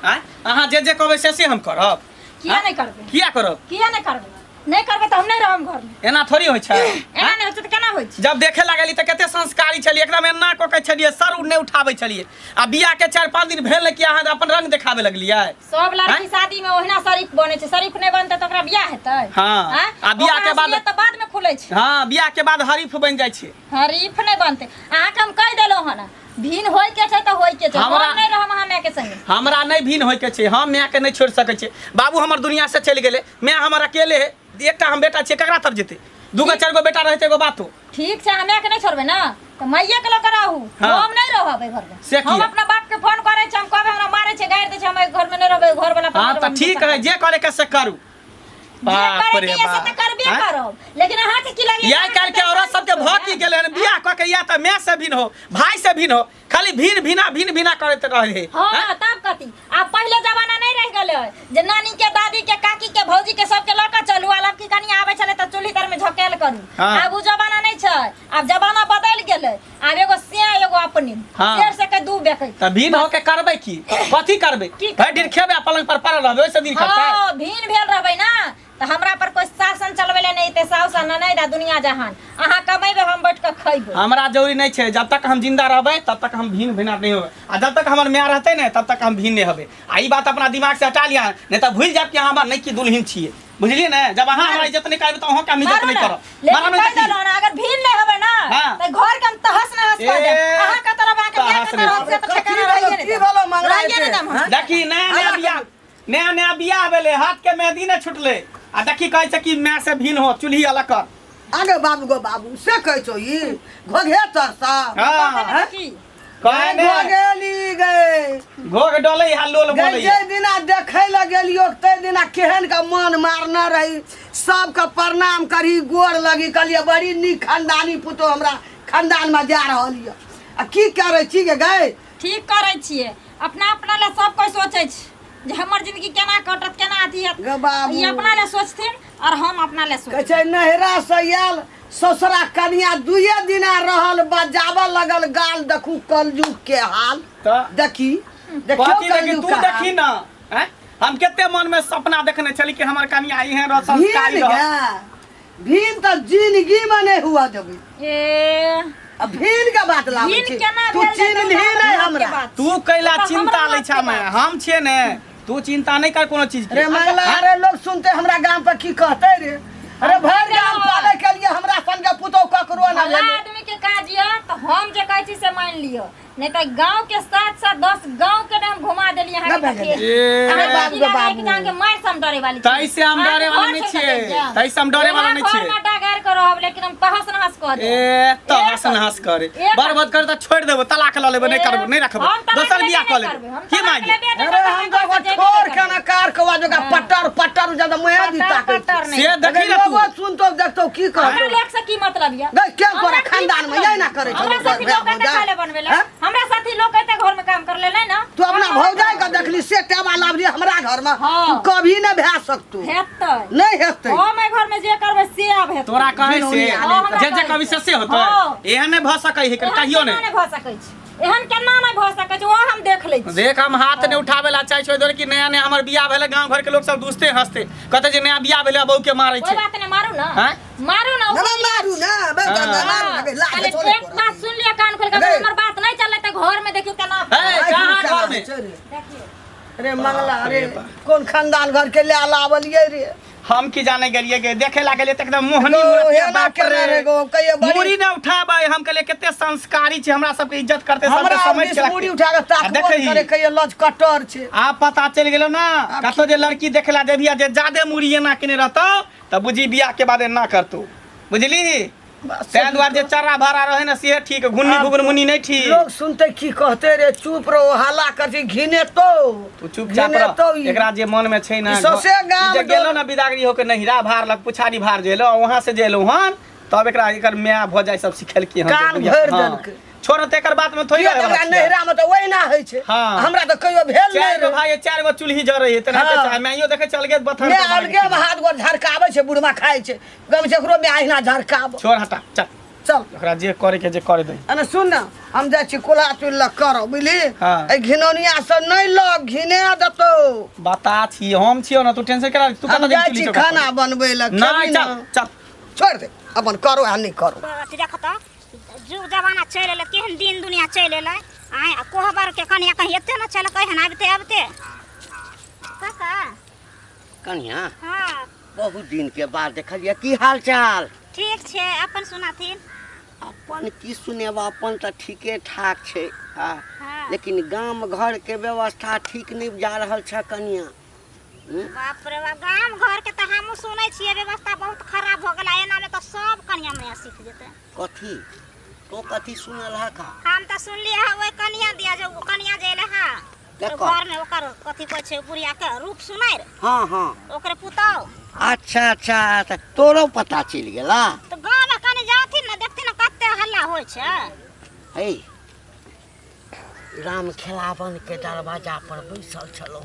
अहाँ जे कहबै से हम करब। किया नहीं करबे? किया करब? किया नहीं करबे? नहीं करबे त हम नहीं रहम घर में। एना थोड़ी होइ छै। एना नहीं होत त केना होइ छै? जब देखे लागली त कते संस्कारी छलिए, एकदम एना क के छलिए, सर उड़ नहीं उठाबै छलिए। आ बियाह के 4-5 दिन भेल कि अहाँ अपन रंग देखाबे लगलिए। सब लड़की शादी में ओहिना शरीफ बने छै, शरीफ नहीं बनते त ओकरा बियाह हेतै। हां आ बियाह के बाद त बाद में खुलै छै। हां बियाह के बाद हरीफ बन जाइ छै। हरीफ नहीं बनते। अहाँ के हम कह देलो हन भीन होय के छै त होय के छै। हमरा नहीं रहम अहाँ माय के संगे। हमरा नहीं भीन होय के छै, हम माय के नहीं छोड़ सकै छै। बाबू हमर दुनिया से चल गेले, मैं हमर अकेले है, एकटा हम बेटा छै, ककरा तर जेते? दूगो चारगो बेटा रहते एगो बात हो। ठीक छै, हमे के नहीं छोड़बे ना त मैये के लक रहू। हम नहीं रहबे घर में। हम अपना बाप के फोन करे छै, हम कहबे हमरा मारे छै, गाड़ दे छै, हम घर में नहीं रहबे, घर वाला। हां त ठीक है, जे करे के से करू। बाप रे बाप त करबे करब, लेकिन अहाँ के की लगे? या काल के औरत सब के भौकी गेले हन, बियाह क के या त मैं से भिन हो, भाई से भिन हो, खाली भिन बिना करते रहे। हां तब कथी? अब पहले जमाना नहीं रह गेले जे नानी के, दादी के, काकी के, भौजी के सब के लक चलू, अलग की कनी आवे छले त चूल्ही तर में झकेल करू। अब उ जमाना नहीं छै, अब जमाना बदल गेले। अब एगो से एगो अपनी शेर से के दू बेकै त भिन हो के करबै की? कथी करबै? भर दिन खेबे पलंग पर पड़ल रहबै, ओइसे दिन करतै। हां भिन भेल रहबै ना त हमरा पर कोई शासन चलबेले नहीं ते साउस न दा दुनिया जहान। अहाँ कमेबे, हम बैठ के खइबे। हमरा जरूरी नहीं छै, जब तक हम जिंदा रहबै तब तक हम भिन भिना नहीं होबै, आ जब तक हमर माय रहतै ने तब तक हम भिन नहीं होबै। आ ई बात अपना दिमाग से हटा लिया, नहीं त भूल जाब कि हमर नहीं की दुल्हन छिए। बुझलिए ने? जब अहाँ हमरा इज्जत नहीं करबै त अहाँ का इज्जत नहीं करब। मारा नहीं देलो ना, अगर भिन नहीं होबै ना त घर के हम तहस नहस कर दे। अहाँ का तरफ आके माय के तरफ से त ठिकाना रहिए नहीं। की बोलो मंगराई के? देखी नया बियाह भेले, हाथ के मेहंदी ने छुटले, आ देखी कहै छै कि मैं से भिन हो, चूल्ही अलग कर। आगे बाबू गो बाबू से कहै छो ई घोघे तरसा। हां की कहने घोघेली गए घोघ डोले हा लोल बोले। जे दिना देखै ल गेलियो ते दिना केहन का मन मारना रही, सबके प्रणाम करी, गोर लगी, कहलिए बड़ी नीक खानदानी पुतो हमरा खानदान में जा रहल ये। आ की करे छी गे गए? ठीक करे छिए, अपना अपना ले सब कोई सोचे छै जे हमर जिंदगी केना कटत, केना अथी हैत। ई अपना ले सोचथिन और हम अपना ले सोचै। कहै नहरा से आयल ससुरा कनिया दुए दिना रहल, बजाबऽ लगल गाल, देखू कलयुग के हाल। देखी देखियो तू देखी ना, हम केते मन में सपना देखने चली कि हमर कनिया आई है रो संस्कारी रह। भीन तो जिंदगी में नहीं हुआ देबे। ए अब भीन का बात लाबै छी, तू चिन्हली नहीं हमरा। तू कैला चिंता लै छ, मैं हम छिए ने, तू चिंता नहीं कर कोनो चीज के। अरे मंगला, अरे लोग सुनते हमरा गांव पर की कहते रे? अरे भर गांव पाले के लिए हमरा संग पुतो ककरो ना ले। आदमी के काज ये तो हम जे कहै छी से मान लियो, नहीं तो गांव के साथ साथ 10 गांव के नाम घुमा देली यहां के। अरे बाबू गे बाबू जान के मार सम डरे वाली, तैसे हम डरे वाला नहीं छिए, तैसे हम डरे वाला नहीं छिए। हम डागर करो अब, लेकिन हम तहस नहस कर दे। ए तहस नहस करे, बर्बाद कर त छोड़ देबो, तलाक ल लेबो, नहीं करबो, नहीं रखबो, दोसर बियाह कर लेबो। की मांगी? अरे हम तो छोड़ के ना कार के वाजो का पट्टर ज्यादा मैं दीता के से देखी ना तू सुन तो देखतो की कह। हमरा लेख से की मतलब ये? गई क्या तोरा खानदान में यही ना करे छ। हमरा साथी लोग कहते खाले बनवेला, हमरा साथी लोग कहते घर में काम कर ले ना। तू अपना भौजाई का देखली से टेबा लावली हमरा घर में, तू कभी न भै सकतू। हेतै नहीं हेतै। हम घर में जे करबे से अब हेतै। तोरा कहै से जे कभी से होतै, एहन नहीं भ सकै है, कहियो नहीं भ सकै छै। एहन केना नहीं भ सकै छै, वो हम देख लै छी। देख हम हाथ ने उठावे ला चाहि छै कि नया नया हमर बियाह भेले, गांव घर के लोग सब दुस्ते हंसते, कहते जे नया बियाह भेले बहू के मारै छै। कोई बात नहीं, मारू ना, मारू ना, मारू ना, मारू ना, लाग छोड़े। एक बात सुन लिया कान खोल के, हमर बात नहीं चलले त घर में देखियो केना। कहां घर में? देखियो अरे मंगला, अरे कौन खानदान घर के ले लावलिए रे? हम की जाने गेलिए के देखे लागले त एकदम मोहनी बाप रे मुड़ी न उठाबै। हम कहले केते संस्कारी छै, हमरा सब के इज्जत करते, सब के समझ के मुड़ी उठा के ताक करे कहिए लज कटर छै। आ पता चल गेलो ना, कतो जे लड़की देखला देबिया जे जादे मुड़ी एना केने रहतो त बुझी बियाह के बाद ना करतो, बुझली? तै द्वार जे चरा भरा रहे ना से ठीक, गुन्नी गुगन मुनी नहीं ठीक। लोग सुनते की कहते रे, चुप रहो, हल्ला करती घिने तो तू चुपचाप रह। एकरा जे मन में छै ना, ससे गांव जे गेलो ना बिदागरी होके नहिरा भार लग पुछारी भार जेलो, वहां से जेलो हन, तब एकरा एकर माय भौजाई सब सिखल की हम कान भर देलके। छोड़ त एकर बात में थोड़ी हमरा नहिरा में त ओइ ना होइ छै। हमरा त कहियो भेल नै रे भाई, 4 गो चूल्ही जरै है, तना चाहे मैयो देखे चल गेल बथन मैं अलगे में हाथ गो झरकावे छै, बुढ़वा खाइ छै, गम से एकरो में आहिना झरकाव। छोड़ हटा, चल चल ओकरा जे करे के जे करे दे अने सुन ना हम जाइ छी कोला तुल करो बुझली हाँ। ए घिनौनिया से नहीं लग घिने दतो बता छी हम छियो ना तू टेंशन करा तू हम कता जाइ दिन छी खाना बनबै ल नहीं चल चल छोड़ दे अपन करो आ नहीं करो अथी देख त जुग जमाना चल एले केहन दिन दुनिया चल एले आय कोहबर के कनिया कहीं एते न चल कहन आबते काका कन्या हां बहुत दिन के बाद देखलिए की हाल चाल ठीक छे अपन सुनाथिन अपन की सुनेबा अपन तो ठीके ठाक छे हाँ हाँ। लेकिन गांव घर के व्यवस्था ठीक नहीं जा रहल छ कन्या बाप रे बाप गाम घर के त हमहु सुनै छियै व्यवस्था बहुत खराब हो गेला एना में त सब कनिया में सीख जेते कथी तो कथी सुनल है का हम त सुनलिए है ओए कनिया दिया जो कनिया जेले हा तो घर में ओकर कथी कहै छै बुढ़िया के रूप सुनाइ रे हाँ हाँ ओकरे पुताओ अच्छा अच्छा तो तोरो पता चल गेला तो गांव में कनी जाथिन न देखथिन न कते हल्ला होय छै हे राम खेलावन के दरवाजा पर बैसल छलो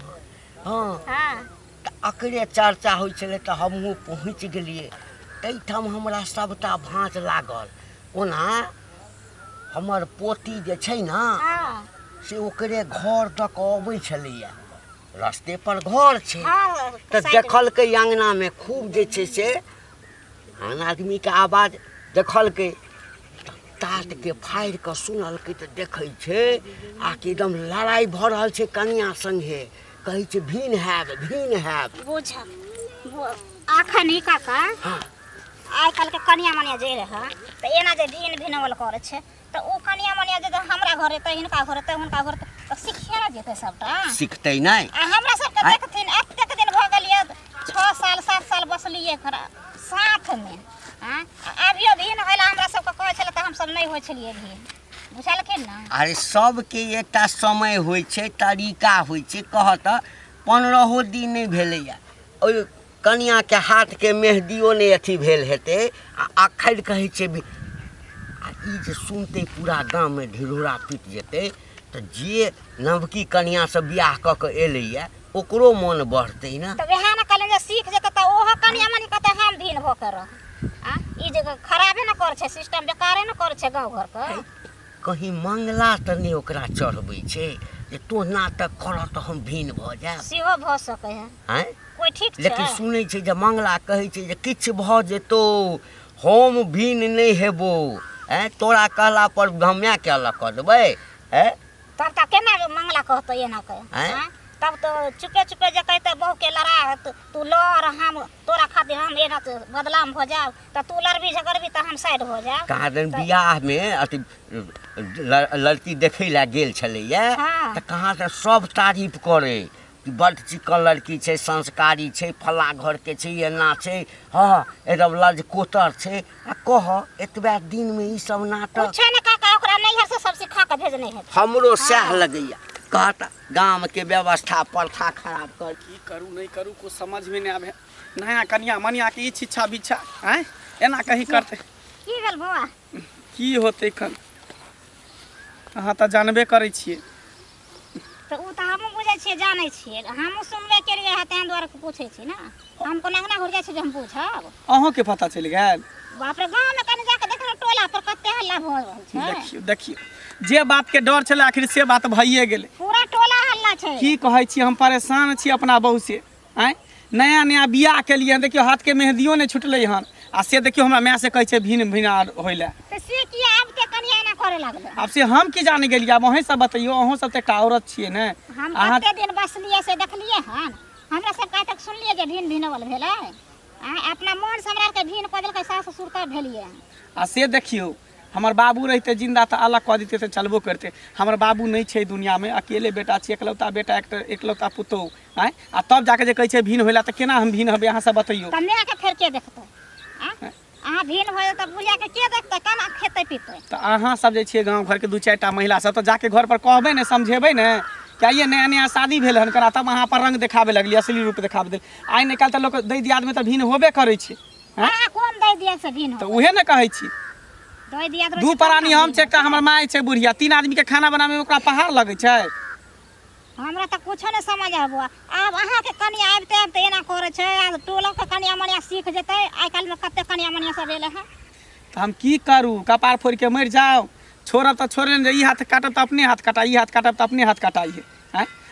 हाँ हां अकरे चर्चा होइ छलै तऽ हमहूँ पहुँच गेलिए एहिठाम हमरा सबटा भाँज लागल ओना हमर पोती जे छै ने हां से ओकरे घर तक अबै छलैया रस्ते पर घर छै हां तऽ देखलकै अंगनामे खूब जे छै से आन आदमीके आवाज देखलकै तात के फाड़ि कऽ सुनलकै तऽ देखै छै आ कि एकदम लड़ाई भऽ रहल छै कनिया संगे कहै छै भिन हैब बुझ आखन ही काका हाँ आइ काल्हि के कनिया मनिया जे रहे त एना जे दिन भिनवल करे छै त ओ कनिया मनिया जे हमरा घरे त हिनका घरे त हुनका घरे त सिखे ना जेते सबटा सिखतै नहि आ हमरा सब के देखथिन एतेक दिन भ गेलिए 6 साल 7 साल बसलिए खरा साथ में हां अभियो दिन होला हमरा सब के कहै छले त हम सब नहीं होय छलिए भी बुझलखिन ना अरे सबके एकटा समय होइ छै तरीका होइ छै कहत 15 दिन नहीं भेलैया ओइ कनिया के हाथ के मेहंदियो नहीं अथी भेल हेतै आ अखैर कहै छै आ ई जे सुनते पूरा गांव में ढिढोरा पीट जेतै तऽ जे नवकी कनिया से बियाह क के एलैया ओकरो मन बढ़तै ना त वहे ना कहले जे सीख जेते त ओहो कनिया मनि कहते हम दिन भ के रह आ ई जे खराबे ना कर छै सिस्टम बेकारे ना कर छै गांव घर के कहीं मंगला तऽ नहीं ओकरा चढ़बै छै जे तो नाटक कर तऽ हम भिन भ जायब सेहो भ सकै है हैं कोई ठीक छै लेकिन सुनै छै जे मंगला कहै छै जे किछु भऽ जेतौ हम भिन नहीं हेबो हैं तोरा कहला पर हम्या के अलग कर देबै हैं तब तक केना मंगला कहतो एना कहे हैं? तब तो चुपे चुपे जे कहते बहु के लड़ा तू लड़ हम तोरा खातिर हम एना बदलाम हो जाओ त तू लड़बी झगड़बी त हम साइड हो जाओ कहाँ दिन बियाह में अथी लड़की देखै ला गेल छलैया हाँ। तऽ कहाँ से सब तारीफ करे कि बड़ चिकन लड़की छै संस्कारी छै फला घर के छै एना छै हाँ एकदम लज कोतर छै आ कह एतबा दिन में ई सब नाटक पूछे ना काका ओकरा नैहर से सब सिखा के भेजने है हमरो सह लगैया कहता गांव के व्यवस्था प्रथा खराब कर की करू नहीं करू कुछ समझ में नहीं आवे नया कनिया मनिया के इच्छा बिच्छा हैं एना कहीं करते की भेल बौआ की होते खन अहाँ तऽ जानबे करै छियै तो उ त हमहु बुझै छियै जानै छियै हमहु सुनबे केलिए है तें द्वारा पूछै छी ना हम को नगना घर जाइ छी जे हम पूछब अहों के पता चल गेल बाप रे गांव में कने जाके देखल टोला पर कते हल्ला भ रहल छै देखियो देखियो जे बात के डर छले आखिर से बात भइए गेलै पूरा टोला हल्ला छै की कहै छी हम परेशान छी अपना बहू से आय नया नया बियाह के लिए देखियो हाथ के मेहंदियो नहीं छुटलै हन आ से देखियो हमरा माय से कहै छै भिन भिना होइला त से की आब के कनिया एना करे लागले अब से हम की जाने गेलिए अब अहीं सब बतैयो अहों सब त एकटा औरत छियै ने हम अहाँ कते दिन बसलिए से देखलिए हन हमरा सब का तक सुनलिए जे भिन भिनवल भेलै अपना मन से हमरा के भिन क देलकै सास ससुर का भेलिए आ से देखियो हमर बाबू रहते जिंदा तऽ अलग कऽ देते तऽ चलबो करते हमर बाबू नहीं छै दुनिया में अकेले बेटा छी एकलौता बेटा एकलौता पुतौह आय आ तब जाके जे कहै छै भिन होला तऽ केना हम भिन हबे अहाँ सब बतैयो कन्या के फेर के देखतै अहाँ भिन होय त बुझिया के देखतै केना खेतै पीतै तऽ अहाँ सब जे छियै गाँव घर के 2-4 टा महिला सब तऽ जाके घर पर कहबै ने समझेबै ने क्या ये नया नया शादी भेल हन करा तब अहाँ पर रंग देखाबे लगली असली रूप देखाबे देल आइ निकाल तऽ लोक दै दियाद में तऽ भिन होबे करै छै अहाँ कोन दै दिया से भिन तऽ उहे ने कहै छी दै दिया दू प्राणी हम छै एकटा हमर माय छै बुढ़िया 3 आदमी के खाना बनावे में ओकरा पहाड़ लगै छै हमरा त कुछो नहीं समझ आबो आब अहाँ के कनिया आबते एना करे छै टोला के कनिया मनिया सीख जेतै आइ काल में कते कनिया मनिया सब एले हैं तो हम की करूँ? कपार फोड़ के मर जाओ? छोड़ब तो छोड़े ने, ई हाथ काटब तो अपने हाथ कटाई, ई हाथ काटब तो अपने हाथ कटाई है।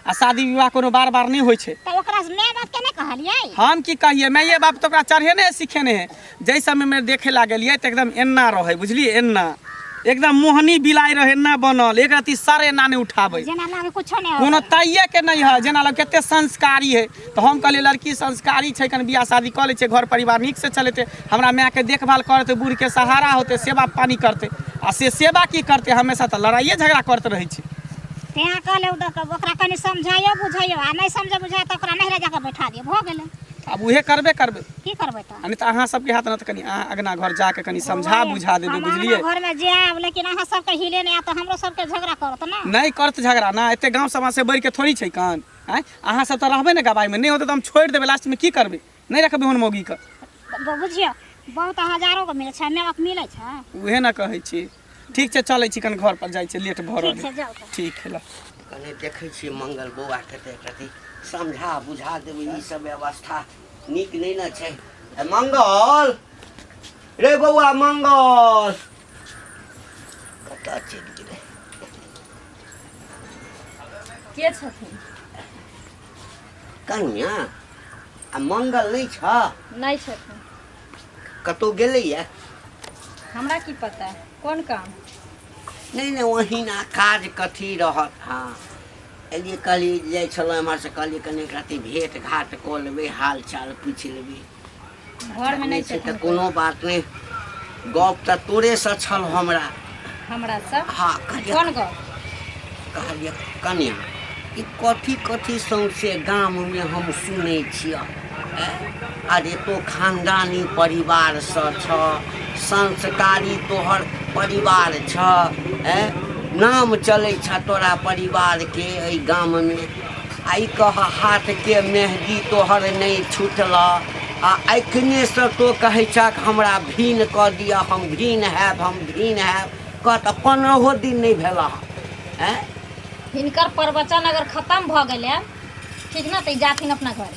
आ शादी विवाह कोनो बार बार नहीं होइ छै। तो ओकरा से माय बाप के नहीं कहलिए? हम की कहिए, मैं ये बाप तो ओकरा चढ़े नहीं सिखेने है। जै समय में देखे लागलिए तो एकदम एन्ना रहे, बुझलिए, एन्ना एकदम मोहनी बिलाई रहे, एन्ना बनल, एक रति सर एन्ना नहीं उठाबे, जेना लागे कुछो नहीं कोनो तइये के नहीं है, जेना लग केते संस्कारी है। तो हम कहलिए लड़की संस्कारी छै, कन बियाह शादी कऽ लै छै, घर परिवार नीक से चलेते, हमरा माय के देखभाल करते, बूढ़ के सहारा होते, सेवा पानी करते। आ से सेवा की करते, हमेशा तो लड़ाइए झगड़ा करते रहे छै। तें कहले ओकरा कनी समझाइयो बुझाइयो, आ नहीं समझे बुझाए तो ओकरा नहरे जाके बैठा दियो, भ गेलै। अब उहे करबे करबे, की करबै तो? नहीं तो अहाँ सबके हाथ न तो कनी अहाँ अगना घर जाके कनी समझा बुझा देबे, बुझलिए। घर में जाब, लेकिन अहाँ सबके हिले नहीं आ तो हमरो सबके झगड़ा करत ना। नहीं करत झगड़ा ना, एते गांव समाज से बढ़ के थोड़ी छै कान। अहाँ सब तो रहबे ने गवाई में, नहीं होते तो हम छोड़ देबे, लास्ट में की करबे? नहीं रखबे हुन मौगी के। बुझियो बहुत हजारों के मिले छै, माय बाप मिले छै। उहे ना कहै छी। ठीक छै, चलै छी, कन घर पर जाइ छै, लेट भऽ रहल ठीक छै, जाओ तो। ठीक है। कने देखै छियै मंगल बौआ कते कते समझा बुझा देबै, ई सब व्यवस्था नीक नहीं ना छै। ए मंगल रे बौआ, मंगल कतऽ चलि गेलै? के छथिन? कन्या आ मंगल नहीं छ? नहीं छथिन। कतौ गेलैया? हमरा की पता, कोन काम? नहीं नहीं, वही ना काज कथी रहत। हाँ एलिए कहलिए जाइ छलहुँ एम्हर से, कहलिए कनि राति भेंट घाट कऽ लेबै, हाल चाल पूछि लेबै। घर में नहीं छै तऽ छथिन। कोनो बात नहीं, गप तऽ तोरे से छल हमरा। हमरा से हाँ कहलिए कोन गप? कहलिए कन्या ई कथी कथी सौंसे गाम में हम सुनै छियै। अरे तो खानदानी परिवार से छ, संस्कारी तोहर परिवार छ, नाम चलै छ तोरा परिवार के एहि गाम में। आई कह हाथ के मेहदी तोहर नहीं छूटल, आ एखने से तो कहै छक हमरा भीन कऽ दिअ, हम भीन हैब, हम भीन हैब। कह तऽ 15 दिन नहीं भेला है। हिनकर प्रवचन अगर खत्म भ गेलै, ठीक ना, तो जाथिन अपना घर।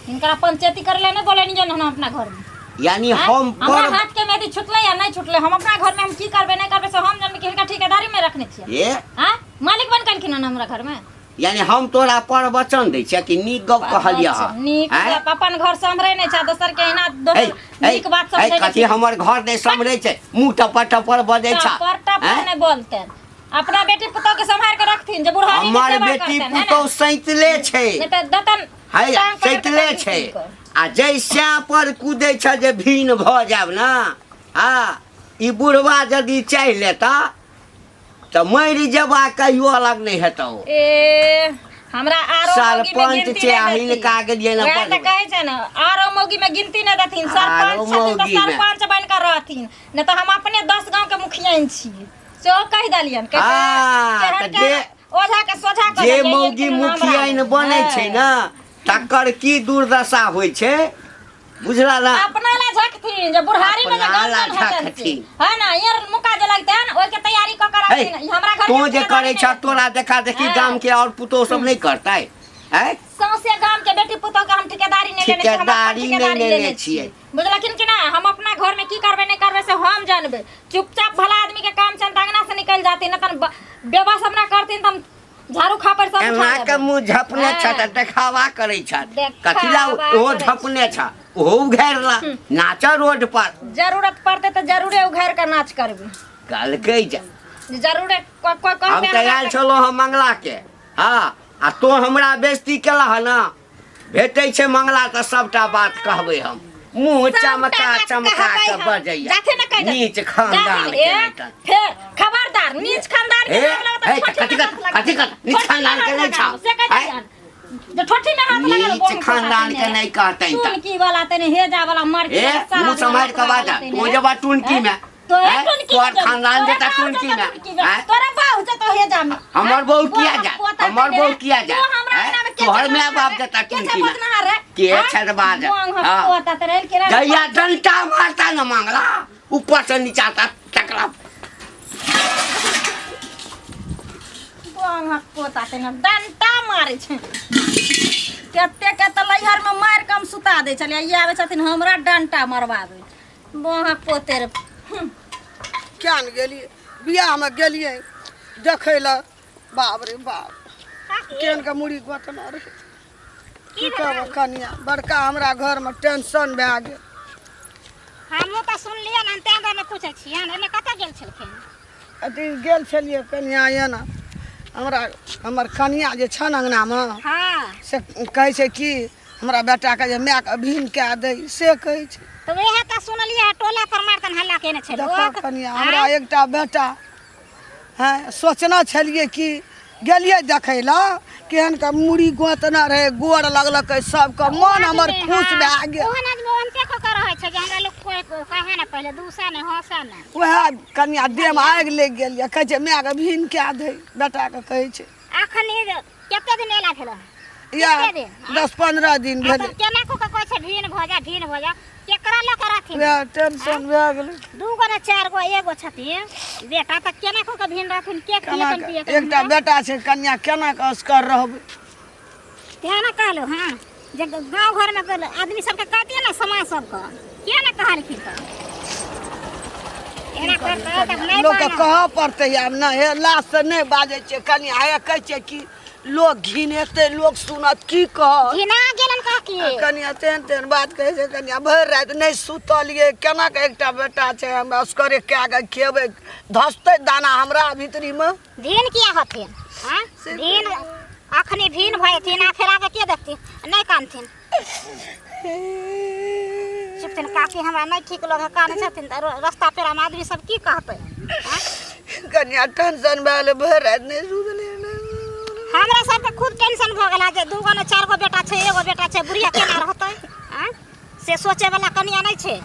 हिनकर पंचायती करे ले नहीं बोले नहीं हम अपना घर में। यानी हम हाथ के मेहदी छुटले या नहीं छुटले, हम अपना घर में हम की करबे नहीं करबे से हम जान के हिनका ठेकेदारी में रखने छियै। ये हां मालिक बन कलखिन न हमरा घर में। यानी हम तोरा प्रवचन दै छियै कि नीक गप कहलिया? नीक अपन घर सम्हरै नहीं छै, दोसर के एना दोसर नीक बात समझै छै। कथी हमर घर दे सम्हरै छै, मुंह टपर टपर बजै छै। टपर नहीं बोलते, अपना बेटी पुतौ के संभाल के रखथिन, जे बुढ़ारी में हमर सेवा बेटी करथिन, है पुतौ ना? सैतले छै, नहीं तो दतन है सैतले छै। आ जैसा पर कूदै छ जे भीन भऽ जाब ना, ई बुढ़वा यदि चाहि लेता तऽ मरि जेबा कहियो अलग नहीं हेतौ। ए हमरा आरो सरपंच छै, हिनका गेलियै ना वएह त कहै छै ना, आरो मौगी में गिनती नहीं देथिन। सरपंच छथिन तऽ सरपंच बन कर रहथिन, नहीं तो हम अपने 10 गांव के मुखिया छियै, सेहो कहि देलियन। ओझा के सोझा कर जे मौगी मुखिया बनै छै ना, तकर की दुर्दशा होइ छै, बुझला ना? अपना ला झकथिन, जे बुढ़ारी में जे गंजन हतन, है ना, यार मुका जे लगतन ओइ के तैयारी क कर आथिन। हमरा घर तो जे करे छ तोरा देखा देखी गाम के और पुतो सब नहीं करतै है? सौंसे गाम के बेटी पुतौ के हम ठेकेदारी नहीं लेने छियै, हम अपन ठेकेदारी लेने छियै, बुझलखिन कि ना? हम अपना घर में की करबे नहीं करबे से हम जानबे। चुपचाप भला आदमी के काम छन अंगना से निकल जाती, न तन बेबस अपना करथिन, त झाड़ू खापर सब एना के मुंह झपने छ त देखावा करे छ, कथिला ओ झपने छ, ओहो उघैरला नाच रोड पर। जरूरत पड़ते तो जरूरे उघैर कर नाच करबे, कहलकै जा जरूरे कोई हम तऽ आयल छलो हम मंगला के। हाँ आ तो हमरा बेइज्जती केला है ना, भेटै छै मंगला तऽ सबटा बात कहबै हम, मुंह चमका चमका के बजैया नीच खानदान के। फिर खबरदार नीच खानदान के कथी नीच खानदान के नहीं छा, जो ठोठी में हाथ लगा नीच खानदान के नहीं कहतै त टुनकी वाला तने हेजा वाला मर के मुंह समार के बाजा तू जबा टुनकी में, तोर खानदान जेता टुनकी में, तोरा बाहु से तो हेजा में हमर बहू किया जा, हमर बहू किया जा, तोहर माय बाप जेता टुनकी में के छरबाज। गैया डंटा मारता न मंगला, ऊपर से नीचा तक टकरा पोता तेना डंटा मारे छै। कते के त लैहर में मार कम सुता दे छलिए, ये आवे छथिन हमरा डंटा मरवावे। बोहा पोते क्या न गेलिए बियाहमे गेलिए देखै लए बाप रे बाप केहन के मुड़ी गोतना रहे की कहब कनिया बड़का हमरा घरमे टेंशन भए गेल हमहूँ तऽ सुनलियै ने तेँ दुआरे पूछै छियै एने कतऽ गेल छलखिन अथी गेल छलिए कनिया एना हमर कनिया जे छन अंगनामे हाँ से कहै छै कि हमरा बेटाके जे मायके भिन कए दै से कहै छै तऽ वएह तऽ सुनलियै टोला पर मारतन हल्ला केने छलै देखो कनिया हमरा एकटा बेटा हैं सोचना छलिए कि गेलिए देखै लए केहन के मुड़ी गोतना रहे गोड़ लगलकै सबके मन हमर खुश भए गेल ओहन आदमी ओहनते कऽ के रहै छै जे हमरा लोग कोइ कहे ने पहिले दूसरा ने हंसा ने वएह कनिया देहमे आगि लागि गेल यऽ कहै छै मायके भिन कए दै बेटाके कहै छै अखनी कते दिन एला भेल या कते दिन 10-15 दिन भेलै केना कऽ के कहै छै भिन भऽ जा केकरा लऽ के रहथिन वएह टेंशन भए गेलै 2 गो ने 4 गो एगो छथिन बेटा तऽ केना कऽ के भिन रहथिन के केना पिए पिए के एकटा बेटा छै कनिया केना के असकर रहबै तेँ ने कहलहुँ हाँ जे गाँव घरमे आदमी सबके कहतियै ने समाज सबके किया ने कहलखिन तऽ एना करतै तब नहि लोकके बानब। कहऽ पड़तै आब ने हे लाश से नहि बाजै छै कनिया हे कहै छै कि लोग घिनेतै लोग सुनत की कह घिना गेलन काकी कनिया तेहन बात कहै छै कनिया भरि राति नहि सुतलिए केना के एकटा बेटा छै हम असकरे कए के खेबै धसतै दाना हमरा भीतरीमे भिन किया हथिन हाँ भिन अखनी भिन भयथिन आ फेर आगे के देखथिन नहीं कानथिन चुपथिन काकी हमरा नहीं ठीक लगे काने छथिन त रास्ता पेरा में आदमी सब की कहतै हाँ? कनिया टेंशन भए गेलै भरि राति नहि सुतलिए हमरा सबके खुद टेंशन भ गेला जे 2 गो ने 4 गो बेटा छै एगो बेटा छै बुढ़िया केना रहतै हाँ? से सोचे वाला कनिया नहीं छै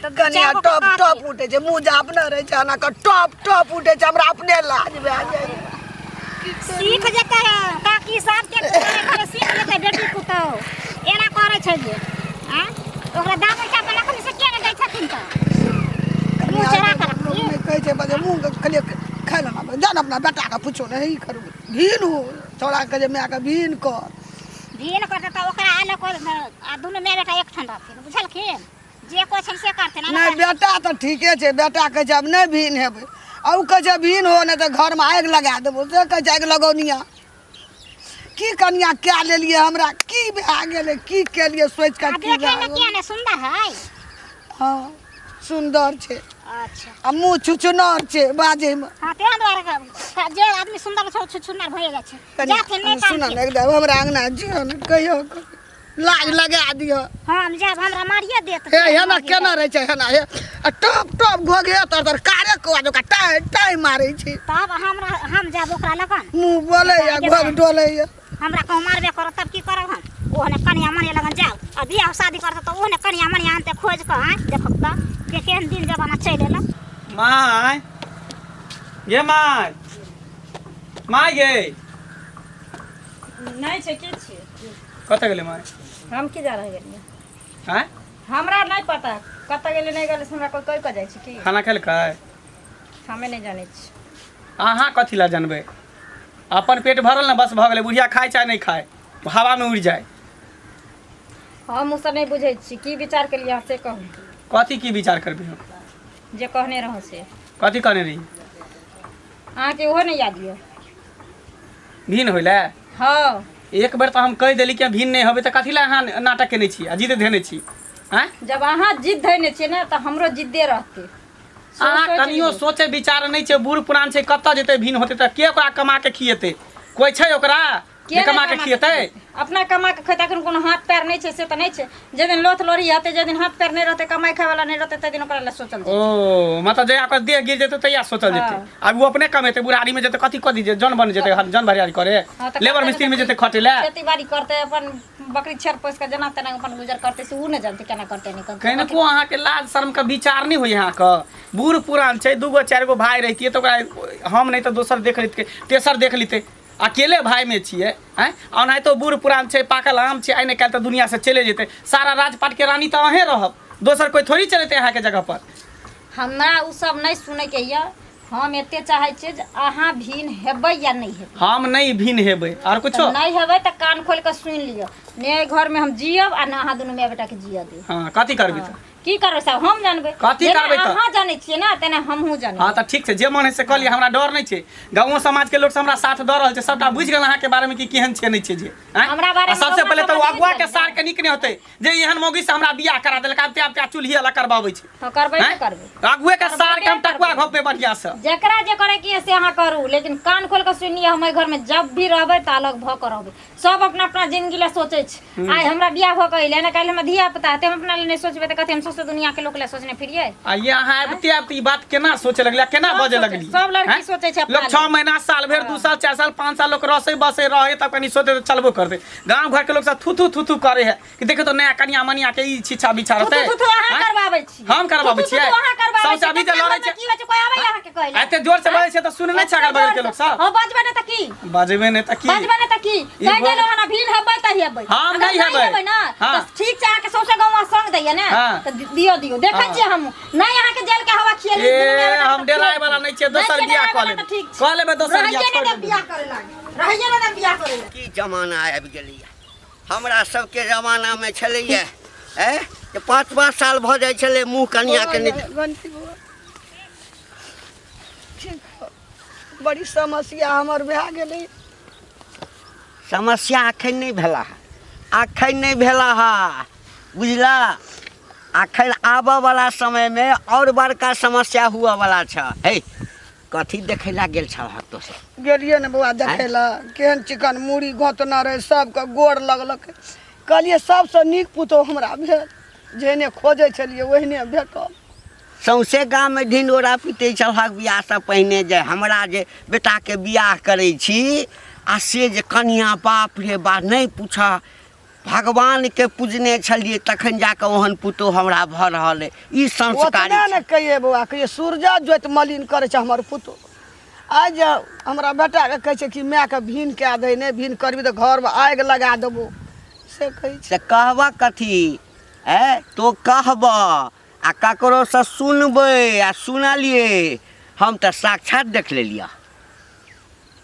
तो कनिया टॉप टॉप उठे छै मुँह जाप न रहे छै ना टॉप टॉप उठे छै हमरा अपने लाज भए जाइ सीख जेतै काकी सब के करे सीख जेतै बेटी पुतौ एना करे छै जे हैं ओकरा दाबै छै अपन अखनी से के ने दै छथिन त मुँह चरा कर नहीं कहै छै बजे मुँह खाली खाइ लेना जान अपना बेटा के पूछो नहीं करू भीन हो छोड़ा के जे माय के भीन कर भिन करते त ओकरा आले को आ दुनु माय बेटा एक ठंडा रहथिन बुझलखिन जे कोइ छन से करथिन नहीं बेटा तो ठीके छै बेटा कहै छै अब नहीं भीन हेबै आ उ कहै छै भीन हो नहीं तो घर में आगि लगा देबो से कहै छै आगि लगौनिया की कनिया क्या लेलिए हमरा की भए गेलै की केलिए सोच के की देखे भए में गेलै किया ने सुंदर है हां सुंदर छै अच्छा आ मुँह छुछुनर छै बाजे में हां तें द्वारे जे आदमी सुंदर छै छुन्नर भए जाइ छै जाथिन नहीं सुन काम एकदम हमरा अंगना जियो न कहियो लाज लगा दियो हम जब हमरा मारिए देत हे हेना केना रहे छै हेना हे आ टॉप टॉप घोगे तर कारे को जो का टाइ टाइ मारै छै तब हमरा हम जाब ओकरा लगन मुंह बोले या घोग डोले या हमरा कहूँ मारबे करत तब की करब हम ओहने कनिया मनिया लगन जाओ आ बियाह शादी करत तो ओहने कनिया मनिया आनते खोज के आय देखब त के केहन दिन जमाना चलि एला माय ये माय माय गे नहीं छै की छी कतऽ गेलै माय हम की जा रह गेलिए हैं हमरा नहीं पता कतऽ गेले नहीं गेले से हमरा कोई कह जाइ छै की खाना खेलकै हमें नहीं जानै छी अहाँ कथी लए जानबै अपन पेट भरल ने बस भऽ गेलै बुढ़िया खाय चाहे नहीं खाय हवा में उड़ि जाए हम उ सब नहीं बुझै छी की विचार के लिए से कहू कथी की विचार करबै हम जे कहने रहौ से कथी कहने रही अहाँ के ओहो नहीं याद यऽ भीन होइले हाँ एक बेर तो हम कह देली कि भीन नहीं होबे तो कथी लए अहाँ नाटक केने छी आ जिद धेने छी हैं जब अहाँ जिद धैने छियै ने तऽ हमरो जिद्दे रहतै अहाँ कनियो सोचे विचार नहीं छै बूढ़ पुरान छै कतऽ जेतै भीन होतै तऽ के ओकरा कमा के खिएतै कोई छै ओकरा के कमा के खिएतै अपना कमा के खैता कोनो हाथ पैर नहीं छै से तऽ नहीं छै जे दिन लोथ लोरी हेतै जे दिन हाथ पैर नहीं रहतै कमाई खाय वाला नहीं रहतै तै दिन ओकरा लए सोचल जेतै ओ मतलब जया ओकर देह गिर जेतै तैया सोचल जेतै अब वो अपने कमेतै बुढ़ारी में जेतै कथी कथी जन बन जेतै जन भरियारी करे हाँ, तऽ लेबर करतै मिस्त्री में तऽ जेतै खटे ले खेती बाड़ी करतै अपन बकरी छेर पोस के जना तना अपन गुजर करतै से उ नहीं जानतै केना करतै नहीं करतै कहीं को अहाँ के लाज शर्म का विचार नहीं होई अहाँ का बूढ़ पुरान छै 2 गो 4 गो भाई रहतिए तो ओकरा हम नहीं तो दोसर देख लेते तेसर देख लेते अकेले भाई में छिए हैं और नहीं तो बूढ़ पुरान छै पाकल आम छै आइ नहीं काल्हि तो दुनिया से चले जेतै सारा राजपाट के रानी तो अहें रहब दोसर कोई थोड़ी चलेतै अहाँ के जगह पर हमरा उ सब नहीं सुनै के ये हम एते चाहे छियै जे अहाँ भिन हेबै या नहीं हेबै। हम नहीं भिन हेबै और कुछो नहीं हेबै त कान खोल के सुन लियो। ने घर में हम जियब आ ना अहाँ दुनू माय बेटा के जिय दे। हां कथि करबी त की करबै साहब हम जानबै। कथी करबै त अहाँ जानै छियै ना तेने हमहू जानै। हां त ठीक छै जे मन है से कहलिए हमरा डर नहीं छै। गांव समाज के लोग से हमरा साथ द रहल छै सबटा बुझ गेल अहाँ के बारे में कि केहन छै नहीं छै जे हमरा बारे में सबसे पहले तो अगुआ के सार के निक नहीं होते जे एहन मौगी से हमरा बियाह करा देलक आब ते चूल्ही वाला करबाबै छै। तो करबै त करबै। अगुए के सार के हम टकुआ घोपे बढ़िया से जेकरा जे करे की से अहाँ करू लेकिन कान खोल के सुनिए। हम घर में जब भी रहबै त अलग भ कर रहबै। सब अपना अपना जिंदगी ले सोचै छै। आइ हमरा बियाह भ गइले ना काल्हि हमरा धिया पुता ते हम अपना ले नहीं सोचबै त कथि हम सोचते दुनिया के लोग ले सोचने फिरिए। आ ये अहाँ आबते आबते ई बात केना सोचे लगलिया केना बजे लगली। सब लड़की सोचै छै अपना लोग 6 महीना साल भर 2 साल 4 साल 5 साल लोग रसे बसे रहे तब कनी सोचे तो चलबो करते। गांव घर के लोग सब थू थू करे है कि देखे तो नया कनिया मनिया के ई छिछा बिछा रहते। तू अहाँ करबाबै छी। हम करबाबै छी। सबसे अभी जे लड़ै छै की होय छै कोई आबै अहाँ के कहले। एते जोर से बजै छै त सुन नहीं छगल बगल के लोग सब। हां बजबे ने त की बजबे ने त की बजबे ने त की कह देलो हना भीड़ हेबै त हेबै। हम नहीं हेबै ना त ठीक छै अहाँ के सौसे गांव संग दैया ने त दियो देखै छी हम नहीं अहाँ के जेल के हवा खियली। हम डेराय वाला नहीं छै दोसर बियाह क लेबे दोसर बियाह करे लागे रहिए ना बियाह करे। की जमाना आबि गेलै। हमरा सबके जमाना में छलैया जे 5-5 साल भ जाइ छलै मुँह कनिया के बड़ी समस्या हमर भए गेलै। समस्या अखन नहीं भेला अखन नहीं भेला बुझला। अखन आबऽ वाला समय में और बड़का समस्या हुआ वाला छ। हे कथी देखे ला गेल छ तो से गेलिए ने बउआ देखे ला केहन चिकन मुड़ी घोतना रहे सबके गोड़ लगलक। कहलिए सबसे नीक पुतोह हमरा भेल जेहने खोजे छलिए ओहने भेटल। सौंसे गाँव में ढिंडोरा पीटे छलहक बियाह से पहिने जे हमरा जे बेटा के बियाह करे छी आ से जे कनिया बाप रे बा नहीं पूछा भगवान के पूजने छलिए तखन जाके ओहन पुतोह हमरा भ रहल है। ई संस्कार ने कहिए बउआ कहिए सूरजा ज्योति मलिन करे छ हमर पुतोह। आज हमरा बेटा के कहे छै कि माय के भीन कए दे ने भीन करबी त घर में आग लगा देबो से कहे छै। से कहबा कथी तो कहबा आ ककरो से सुनबै आ सुनलिए। हम तो साक्षात देख लेलिया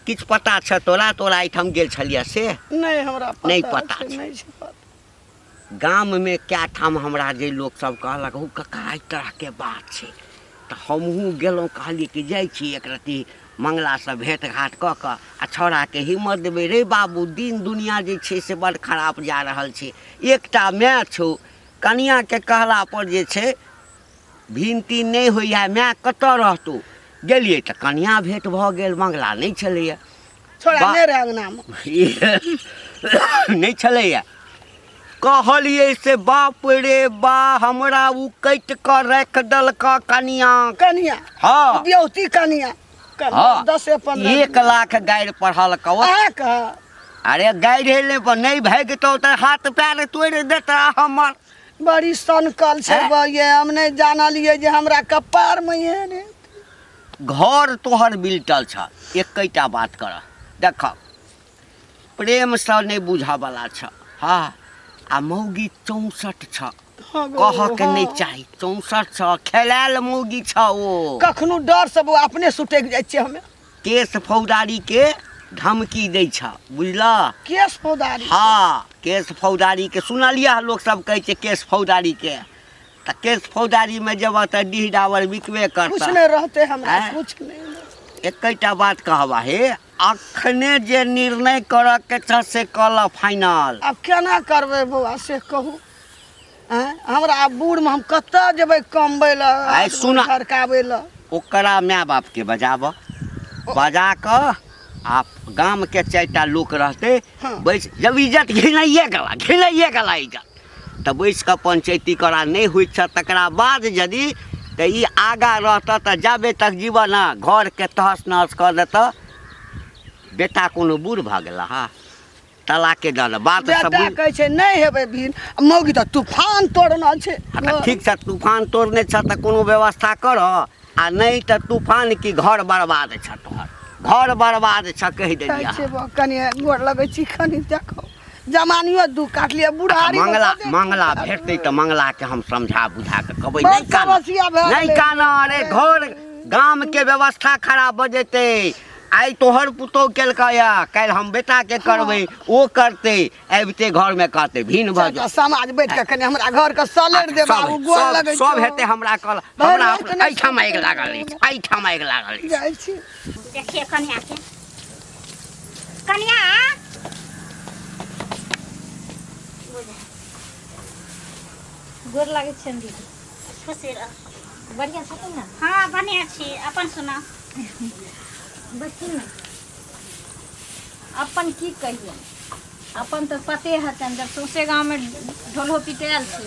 किछ पता छ तोरा एठाम गेल छलिया से नहीं हमरा पता नहीं पता नहीं छै पता। गाम में क्या ठाम हमरा जे लोग सब कहलक हो कका एहि तरह के बात छै त हमहू गेलौं कहलिए कि जाइ छी एक रति मंगला से भेंट घाट क के आ छौड़ा के हिम्मत देबै रे बाबू दिन दुनिया जे छै से बड़ खराब जा रहल छै। एकटा माय छौ कनिया के कहला पर जे छै भिनती नहीं होइया माय कतऽ रहतौ। गेलिए त कनिया भेंट भ गेल मंगला नहीं छलैया छोड़ा नहीं रहे अंगना में नहीं छलैया। कहलिए से बाप रे बा हमरा उ कट क रख देलक कनिया कनिया हाँ ब्यौती कनिया हाँ 10-15 1 लाख गायर पढ़ल कह। अरे गायर हेले पर नहीं भागतो त हाथ पैर तोड़ देता हमर। बड़ी सनकल छै ये हम नहीं जानलिए जे हमरा कपार में ये घर तोहर बिल्टल छ। एकैटा बात कर देख प्रेम से नहीं बुझा वाला छ। हाँ आ मौगी 64 छ कह के नहीं चाही 64 छ खेलायल मौगी छ। ओ कखनो डर से वो अपने सुटक जाय छै। हमें केस फौजदारी के धमकी दै छ बुझला। केस फौजदारी हाँ केस फौजदारी के सुनलिया लोग सब कहे छै केस फौजदारी के त केस फौजदारी में जब त डीह डावर बिकबे करता कुछ नहीं रहते हमरा कुछ नहीं। एकैटा बात कहबा हे अखने जे निर्णय कर के छ से कल फाइनल। अब केना करबे बउआ से कहू हमरा बूढ़ में हम कत्ता जेबै कमबै ला सुना खरकाबै ला। ओकरा माय बाप के बजाब बजा क आप गांव के 4टा लोग रहते बैस जब इज्जत घिनाइए गला इज्जत त बैस के पंचायती करा नहीं हुई छ तकरा बाद यदि त ई आगा रहता त जाबे तक जीवन घर के तहस नहस कर देता। बेटा कोनो बूढ़ भ गेला हा तलाक के दल बात सब बेटा कहै छै नहीं हेबै भीन मौगी त तूफान तोड़ना छै। ठीक छ तूफान तोड़ने छ त कोनो व्यवस्था कर आ नहीं त तूफान की घर बर्बाद छ तोहर घर बर्बाद छ कहि देलिया। कनी गोड़ लगै छी कनी देखो जमानियो दू काट लिया बुढ़ारी मंगला भेटते त मंगला के हम समझा बुझा के कहबै नहीं काना अरे गाम के व्यवस्था खराब भ जेते आई तोहर पुतौ केलकया काल हम बेटा के करबै ओ करते आबिते घर में कहते भिन भ जा समाज बैठ के कने हमरा घर के सलेर दे बाबू गोल लगै सब हेते हमरा कल हमरा एठाम आगि लागल अछि एठाम आगि लागल अछि जाइ छी देखिए कन्या के कन्या गोर लागै छै दीदी खुशी रह बढ़िया छथिन ने हाँ बढ़िया छी अपन सुना बैठी ना अपन की कहिए अपन तो पते हतन जब सौसे गाँव में ढोलो पिटायल छै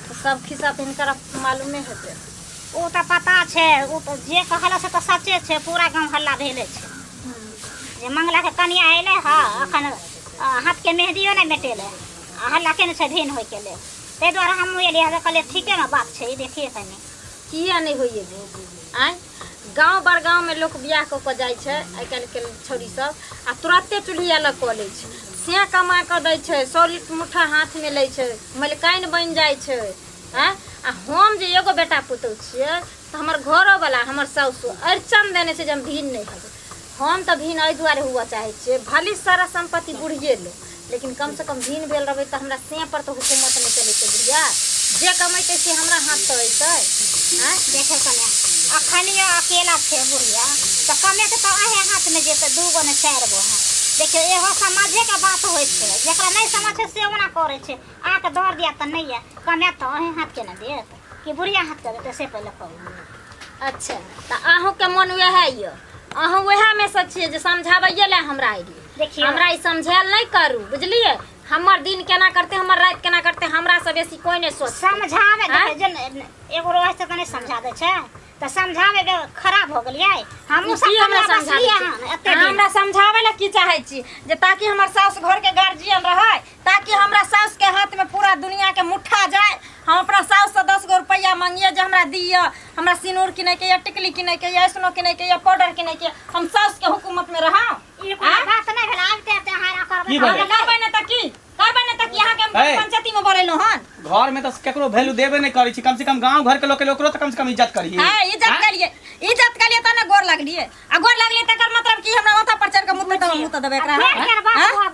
तो सब खिस्सा तो हिनकर मालूमे हेतै ओ तो पता छै ओ तो जे कहला से तो सच्चे छै पूरा गांव हल्ला भेले छै जे मंगला के कन्या अयले हा अखन हाथ के मेहदियो नहीं मेटेले हल्ला केने छै भिन होय के ले ताहि दुआरे हम एलियै हँ कहलियै ठीके ना बात छै ई देखिए कनी किया नहीं होइए आय गाँव बड़गाँव में लोग बियाह कऽ के जाइ छै आइ काल्हि के छौरी सब आ तुरंते चूल्ही अलग कऽ लै छै से कमा कऽ दै छै 100 लीटर मुठ्ठा हाथ में लै छै मलिकाइन बनि जाइ छै आ हम जे एगो बेटा पुतौ छियै तऽ हमर घरो वाला हमर साउस अड़चन देने छै जे हम भिन नहीं हेबै हम तऽ भिन एहि दुआरे हुआ चाहै छियै भली सारा संपत्ति बुढ़िए लो लेकिन कम से कम भिन भेल रहबै तऽ हमरा से पर तो हुकूमत नहीं चलै छै बुढ़िया जे कमेतै से हमरा हाथ तो अयतै हाँ देखे कन्या अखनियो अकेला छे बुढ़िया तो कमेते तो अहे हाथ में जेते 2 गो ने 4 गो है देखियो एहो समाजे के बात होय छै जेकरा नहीं समझ छै से ओना करे छै आके दौड़ दिया त नहीं है कमे तो अहे हाथ के न देत कि बुढ़िया हाथ के देते से पहले कहू अच्छा तऽ अहूँ के मन वएह ये अहूँ वएह में से छियै जे समझाबैये ले हमरा आइली देखियो हमरा ई समझायल नहीं करू बुझलिए हमर दिन केना करते हमर रात केना करते हमरा से बेसी कोई नहीं सोच समझावे देखे जन एगो रोज से नहीं समझा दे छै त समझावे के खराब हो गेलियै हमहु सब हमरा समझावे हमरा समझावे ला की चाहे छी जे ताकि हमर सास घर के गार्जियन रहे ताकि हमरा सास के हाथ में पूरा दुनिया के मुट्ठा जाए हम अपना सास से 10 गो रुपया मांगिए जे हमरा दिया हमरा सिनूर किने के या टिकली किने के या ऐसनो किने के या पाउडर किने के हम सास के हुकूमत में रहा ई कोई बात नहीं भेल आबते आबते हारा की करबे भेल? करबै ने त की करबै ने त की यहाँ के ए। पंचायती में बोलेलो हन घर में तो केकरो वैल्यू देबे नहीं करै छी कम से कम गांव घर के लोग तो कम से कम इज्जत करिए हां इज्जत करिए त ना गोर लगलिए आ गोर लगलिए तकर मतलब की हमरा माथा पर चढ़ के मुंह तो मुंह तो देबे एकरा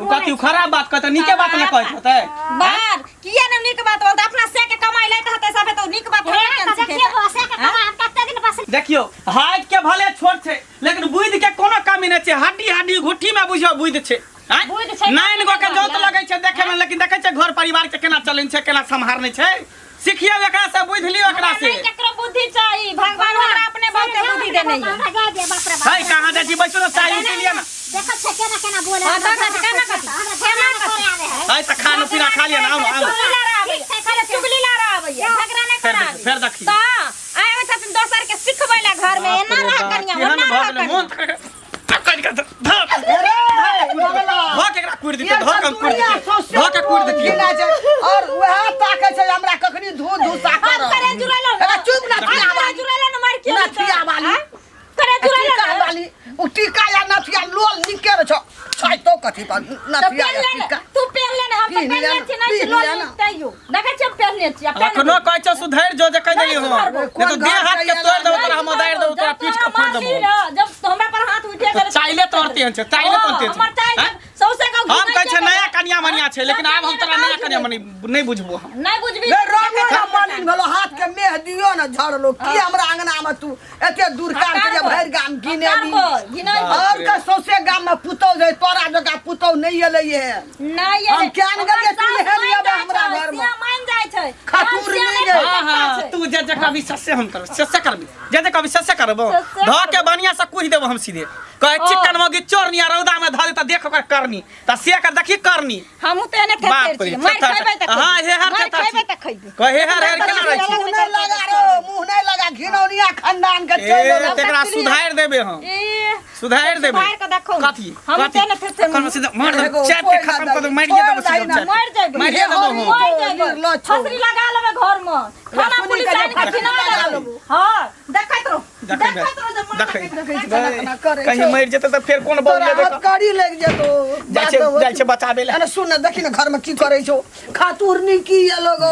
उ कथि खराब बात कहते नीके बात न कहत होते बार किया ने नीक बात बोलते अपना से के कमाई लेते हते सबे तो नीक बात थोड़े के देखिए बसे के कमा हम कते दिन बस देखियो हाइट के भले छोट छै लेकिन बुद्धि के कोनो कमी नहीं छै हड्डी हड्डी घुट्टी में बुझियो बुद्धि छै बुद्धि छै, नाइन गो के जोत लगै छै देखे में लेकिन देखे छै घर परिवार के केना चलै छै केना सम्हारने छै सिखियो एकरा से बुझ लियो एकरा से नहीं केकरो बुद्धि चाहिए भगवान हमरा अपने बहुते बुद्धि देने है हमरा जाय दे बाप रे बाप है कहां जाय छी बैसो तो चाहिए इसीलिए ना देखत छै केना बोले हां देखत छै केना कथि हमरा करे आवे है है त खाना पीना खा लिया ना आओ चुगली ला आवे खाली चुगली ला आवे झगड़ा नहीं करावे फिर देखी त आए हो छथिन दोसर के सिखबै ला घर में एना रह कनिया केहन ओना भऽ गेलै मोन तकड़ के धक एकरा कुड़ देते धक हम कुड़ देते धक के कुड़ देते और वह ताके छै हमरा कखनी धूसा कर करे जुरालो चुप ना करे जुरालो न मार के नथिया वाली करे जुरालो टीका वाली उ टीका या नथिया लोल निकेर छ छै तो कथि पर नथिया या टीका तू पहले ना हम पी लिया पहले छी नहीं पी लो लिया ना। तैयो देखे छी पहले छी अखनो कहै छ सुधैर जो जे कह देली हो नहीं नहीं तो देह हाथ के तोड़ देबो तोरा हम उधार देबो तोरा पीठ के फोड़ देबो जब हमरा पर हाथ उठे तो चाइले तोड़ते हैं चाइले तोड़ते हमर चाइले हैं सौसे का हम कहै छै नया कन्या मनिया छै लेकिन आब हम तोरा नया कन्या मनी नहीं बुझबो हम नहीं बुझबी रे रंगो ना मालिन भलो हाथ के मेहदियो ना झड़लो की हमरा अंगना में तू एते दूर काम के भर गाम गिने दी और का सौसे गाम में पुतौ जे तोरा जका पुतौ नहीं एलै है नहीं हम क्यान गलिए तू हेलिए हमरा घर में मान जाय छै खटूर नहीं रे हां हां तू जे कभी ससे हम करब ससे करबी जे कभी ससे करबो ध के बढ़िया से कुछ देबो हम सीधे कहे चिकन मगी चोरनी रौदा में ध दे त देख ओकर करनी त से कर देखी करनी हम त एने बाप खेते रे, छी मार खैबै त हाँ, हे हर मार खेता खैबै छी। त खैबै कहे हर हर केना रहै छी मुंह नहीं लगा रो मुंह नहीं लगा घिनौनिया खानदान के चलो ए तेकरा सुधार देबे हम ए सुधार देबे सुधार के देखौ कथी हम कथी त एने खेते कौन सीधा मार दे एगो चैट के खत्म कर दो मारिए देबो सीधा मर जाइबे मारिए देबो हम मर जाइबे फसरी लगा लेबे घर में खाना सुनी पुलिस के आइन के फसरी खिना लगा लगा लेबो हां देखैत रहो देखैत रहो जब देखे कहीं मर जेते त फिर कोन बोल लेबे हथकड़ी लग जेतो जाय छै बचाबे ले अरे सुन ना देखी ना घर में की करे छो खातूरनी की ये लोग